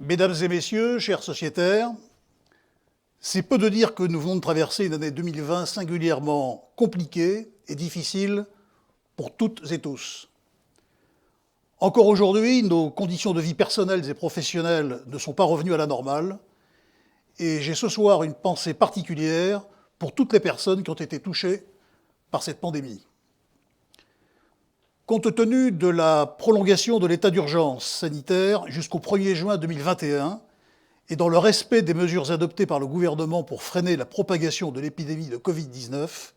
Mesdames et messieurs, chers sociétaires, c'est peu de dire que nous venons de traverser une année 2020 singulièrement compliquée et difficile pour toutes et tous. Encore aujourd'hui, nos conditions de vie personnelles et professionnelles ne sont pas revenues à la normale, et j'ai ce soir une pensée particulière pour toutes les personnes qui ont été touchées par cette pandémie. Compte tenu de la prolongation de l'état d'urgence sanitaire jusqu'au 1er juin 2021 et dans le respect des mesures adoptées par le gouvernement pour freiner la propagation de l'épidémie de Covid-19,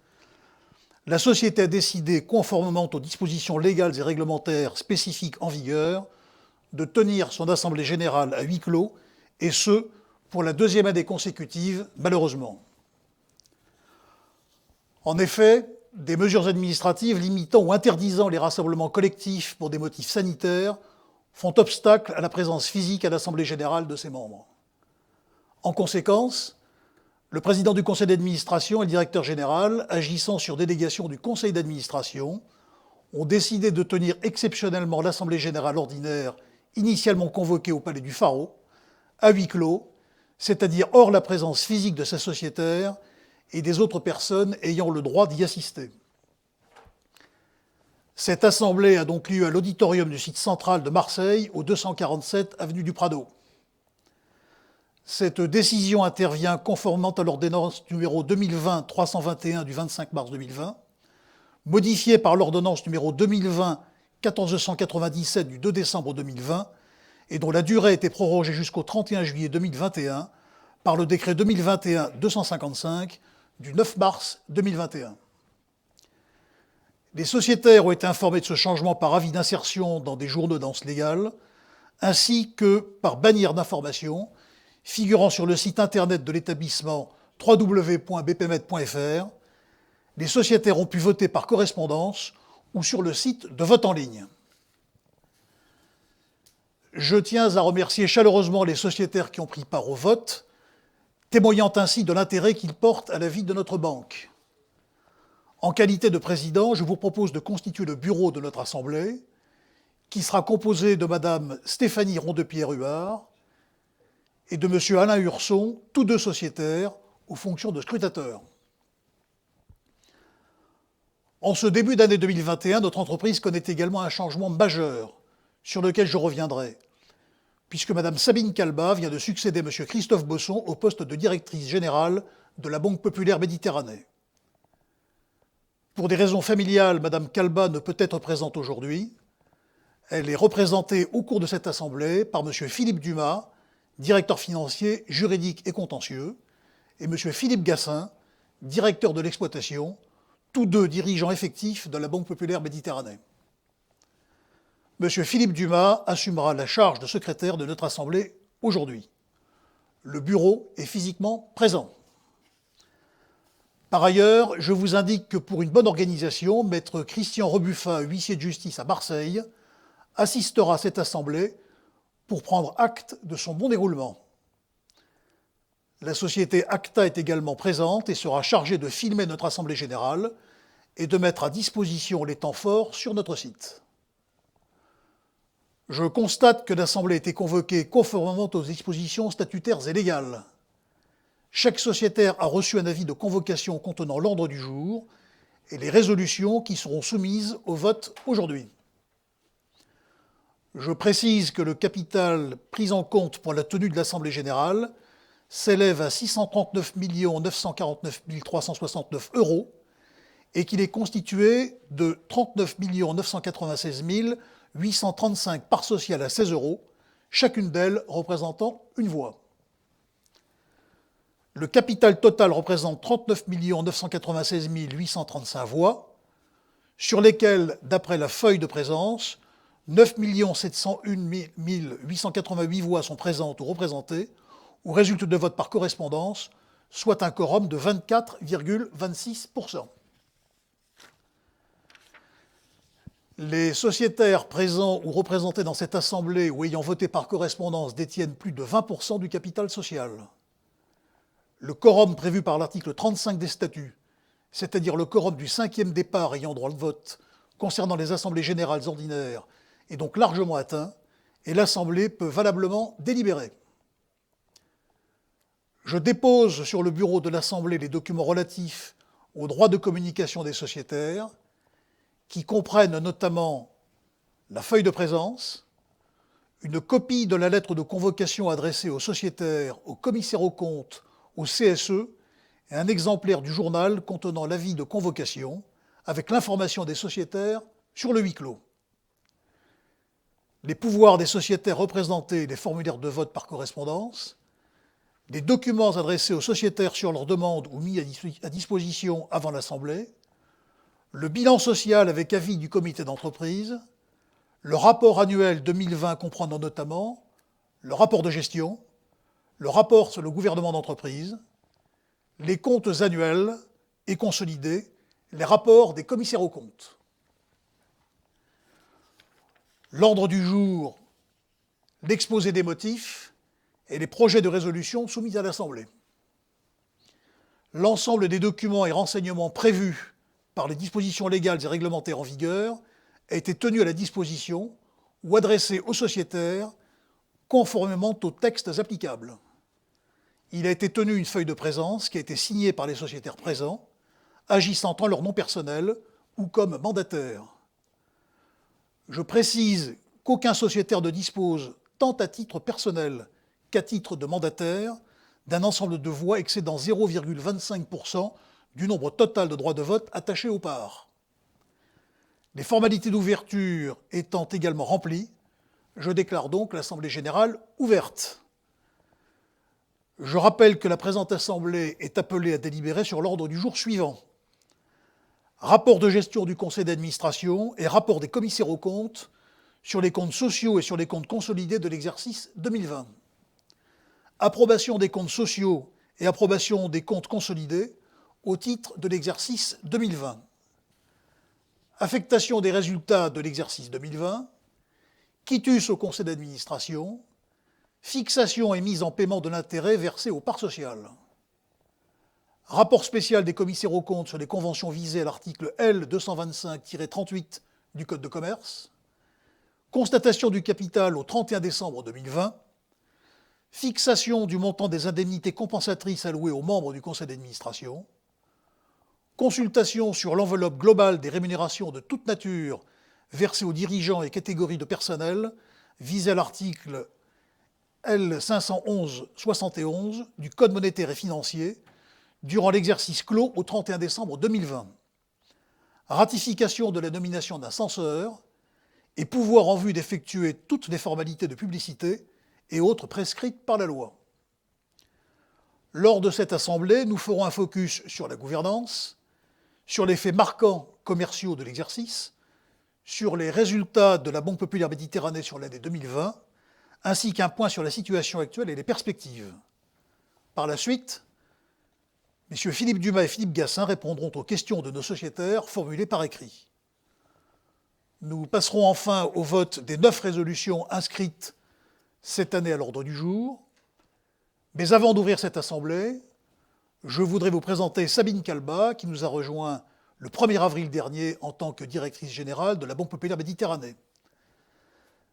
la société a décidé, conformément aux dispositions légales et réglementaires spécifiques en vigueur, de tenir son assemblée générale à huis clos, et ce, pour la deuxième année consécutive, malheureusement. En effet, des mesures administratives limitant ou interdisant les rassemblements collectifs pour des motifs sanitaires font obstacle à la présence physique à l'Assemblée générale de ses membres. En conséquence, le président du conseil d'administration et le directeur général, agissant sur délégation du conseil d'administration, ont décidé de tenir exceptionnellement l'Assemblée générale ordinaire, initialement convoquée au Palais du Pharo, à huis clos, c'est-à-dire hors la présence physique de ses sociétaires et des autres personnes ayant le droit d'y assister. Cette assemblée a donc lieu à l'auditorium du site central de Marseille, au 247 avenue du Prado. Cette décision intervient conformément à l'ordonnance numéro 2020-321 du 25 mars 2020, modifiée par l'ordonnance numéro 2020-1497 du 2 décembre 2020 et dont la durée a été prorogée jusqu'au 31 juillet 2021 par le décret 2021-255 du 9 mars 2021. Les sociétaires ont été informés de ce changement par avis d'insertion dans des journaux d'annonce légale, ainsi que par bannière d'information figurant sur le site internet de l'établissement www.bpmed.fr. Les sociétaires ont pu voter par correspondance ou sur le site de vote en ligne. Je tiens à remercier chaleureusement les sociétaires qui ont pris part au vote, témoignant ainsi de l'intérêt qu'ils portent à la vie de notre banque. En qualité de président, je vous propose de constituer le bureau de notre Assemblée, qui sera composé de Mme Stéphanie Rondepierre-Huard et de M. Alain Hurson, tous deux sociétaires, aux fonctions de scrutateurs. En ce début d'année 2021, notre entreprise connaît également un changement majeur, sur lequel je reviendrai, puisque Mme Sabine Calba vient de succéder à M. Christophe Bosson au poste de directrice générale de la Banque Populaire Méditerranée. Pour des raisons familiales, Mme Calba ne peut être présente aujourd'hui. Elle est représentée au cours de cette assemblée par M. Philippe Dumas, directeur financier, juridique et contentieux, et M. Philippe Gassin, directeur de l'exploitation, tous deux dirigeants effectifs de la Banque Populaire Méditerranée. M. Philippe Dumas assumera la charge de secrétaire de notre Assemblée aujourd'hui. Le bureau est physiquement présent. Par ailleurs, je vous indique que pour une bonne organisation, maître Christian Rebuffat, huissier de justice à Marseille, assistera à cette Assemblée pour prendre acte de son bon déroulement. La société Acta est également présente et sera chargée de filmer notre Assemblée générale et de mettre à disposition les temps forts sur notre site. Je constate que l'Assemblée a été convoquée conformément aux dispositions statutaires et légales. Chaque sociétaire a reçu un avis de convocation contenant l'ordre du jour et les résolutions qui seront soumises au vote aujourd'hui. Je précise que le capital pris en compte pour la tenue de l'Assemblée générale s'élève à 639 949 369 € et qu'il est constitué de 39 996 835 parts sociales à 16 €, chacune d'elles représentant une voix. Le capital total représente 39 996 835 voix, sur lesquelles, d'après la feuille de présence, 9 701 888 voix sont présentes ou représentées, ou résulte de vote par correspondance, soit un quorum de 24,26%. Les sociétaires présents ou représentés dans cette Assemblée ou ayant voté par correspondance détiennent plus de 20% du capital social. Le quorum prévu par l'article 35 des statuts, c'est-à-dire le quorum du 5e départ ayant droit de vote concernant les assemblées générales ordinaires, est donc largement atteint et l'Assemblée peut valablement délibérer. Je dépose sur le bureau de l'Assemblée les documents relatifs aux droits de communication des sociétaires, qui comprennent notamment la feuille de présence, une copie de la lettre de convocation adressée aux sociétaires, aux commissaires aux comptes, au CSE, et un exemplaire du journal contenant l'avis de convocation, avec l'information des sociétaires sur le huis clos. Les pouvoirs des sociétaires représentés et les formulaires de vote par correspondance, des documents adressés aux sociétaires sur leur demande ou mis à disposition avant l'Assemblée, le bilan social avec avis du comité d'entreprise, le rapport annuel 2020 comprenant notamment le rapport de gestion, le rapport sur le gouvernement d'entreprise, les comptes annuels et consolidés, les rapports des commissaires aux comptes. L'ordre du jour, l'exposé des motifs et les projets de résolution soumis à l'Assemblée. L'ensemble des documents et renseignements prévus par les dispositions légales et réglementaires en vigueur a été tenu à la disposition ou adressé aux sociétaires conformément aux textes applicables. Il a été tenu une feuille de présence qui a été signée par les sociétaires présents, agissant en leur nom personnel ou comme mandataires. Je précise qu'aucun sociétaire ne dispose, tant à titre personnel qu'à titre de mandataire, d'un ensemble de voix excédant 0,25% du nombre total de droits de vote attachés aux parts. Les formalités d'ouverture étant également remplies, je déclare donc l'Assemblée générale ouverte. Je rappelle que la présente Assemblée est appelée à délibérer sur l'ordre du jour suivant. Rapport de gestion du conseil d'administration et rapport des commissaires aux comptes sur les comptes sociaux et sur les comptes consolidés de l'exercice 2020. Approbation des comptes sociaux et approbation des comptes consolidés au titre de l'exercice 2020. Affectation des résultats de l'exercice 2020. Quitus au conseil d'administration. Fixation et mise en paiement de l'intérêt versé aux parts sociales. Rapport spécial des commissaires aux comptes sur les conventions visées à l'article L. 225-38 du Code de commerce. Constatation du capital au 31 décembre 2020. Fixation du montant des indemnités compensatrices allouées aux membres du conseil d'administration. Consultation sur l'enveloppe globale des rémunérations de toute nature versées aux dirigeants et catégories de personnel visées à l'article L. 511-71 du Code monétaire et financier durant l'exercice clos au 31 décembre 2020. Ratification de la nomination d'un censeur et pouvoir en vue d'effectuer toutes les formalités de publicité et autres prescrites par la loi. Lors de cette assemblée, nous ferons un focus sur la gouvernance, sur les faits marquants commerciaux de l'exercice, sur les résultats de la Banque populaire Méditerranée sur l'année 2020, ainsi qu'un point sur la situation actuelle et les perspectives. Par la suite, M. Philippe Dumas et Philippe Gassin répondront aux questions de nos sociétaires formulées par écrit. Nous passerons enfin au vote des 9 résolutions inscrites cette année à l'ordre du jour. Mais avant d'ouvrir cette assemblée, je voudrais vous présenter Sabine Calba, qui nous a rejoint le 1er avril dernier en tant que directrice générale de la Banque populaire Méditerranée.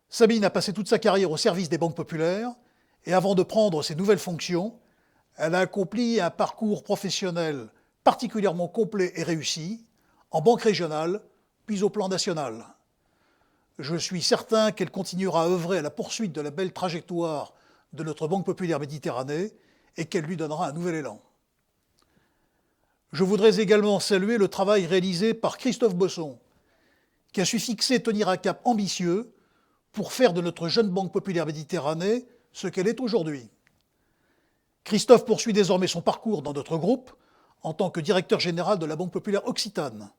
Sabine a passé toute sa carrière au service des banques populaires et avant de prendre ses nouvelles fonctions, elle a accompli un parcours professionnel particulièrement complet et réussi en banque régionale, puis au plan national. Je suis certain qu'elle continuera à œuvrer à la poursuite de la belle trajectoire de notre Banque populaire Méditerranée et qu'elle lui donnera un nouvel élan. Je voudrais également saluer le travail réalisé par Christophe Bosson, qui a su fixer et tenir un cap ambitieux pour faire de notre jeune Banque populaire Méditerranée ce qu'elle est aujourd'hui. Christophe poursuit désormais son parcours dans notre groupe en tant que directeur général de la Banque populaire Occitane,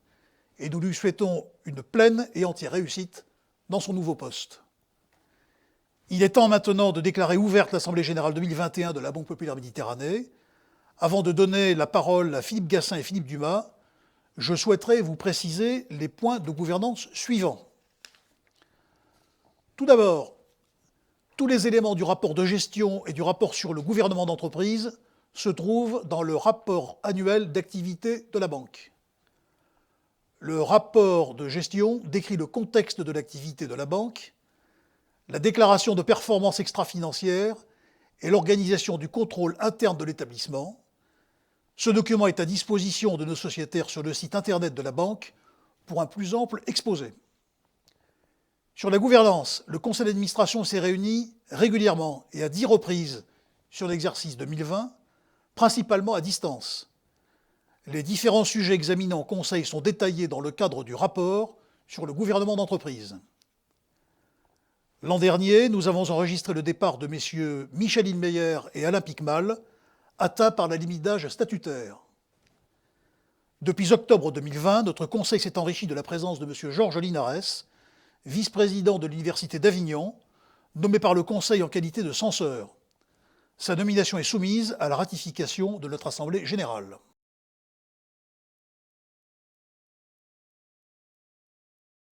et nous lui souhaitons une pleine et entière réussite dans son nouveau poste. Il est temps maintenant de déclarer ouverte l'Assemblée générale 2021 de la Banque populaire Méditerranée. Avant de donner la parole à Philippe Gassin et Philippe Dumas, je souhaiterais vous préciser les points de gouvernance suivants. Tout d'abord, tous les éléments du rapport de gestion et du rapport sur le gouvernement d'entreprise se trouvent dans le rapport annuel d'activité de la banque. Le rapport de gestion décrit le contexte de l'activité de la banque, la déclaration de performance extra-financière et l'organisation du contrôle interne de l'établissement. Ce document est à disposition de nos sociétaires sur le site internet de la banque pour un plus ample exposé. Sur la gouvernance, le conseil d'administration s'est réuni régulièrement et à 10 reprises sur l'exercice 2020, principalement à distance. Les différents sujets examinés en conseil sont détaillés dans le cadre du rapport sur le gouvernement d'entreprise. L'an dernier, nous avons enregistré le départ de messieurs Micheline Meyer et Alain Picmal, atteints par la limite d'âge statutaire. Depuis octobre 2020, notre conseil s'est enrichi de la présence de M. Georges Linares, vice-président de l'Université d'Avignon, nommé par le Conseil en qualité de censeur. Sa nomination est soumise à la ratification de notre Assemblée générale.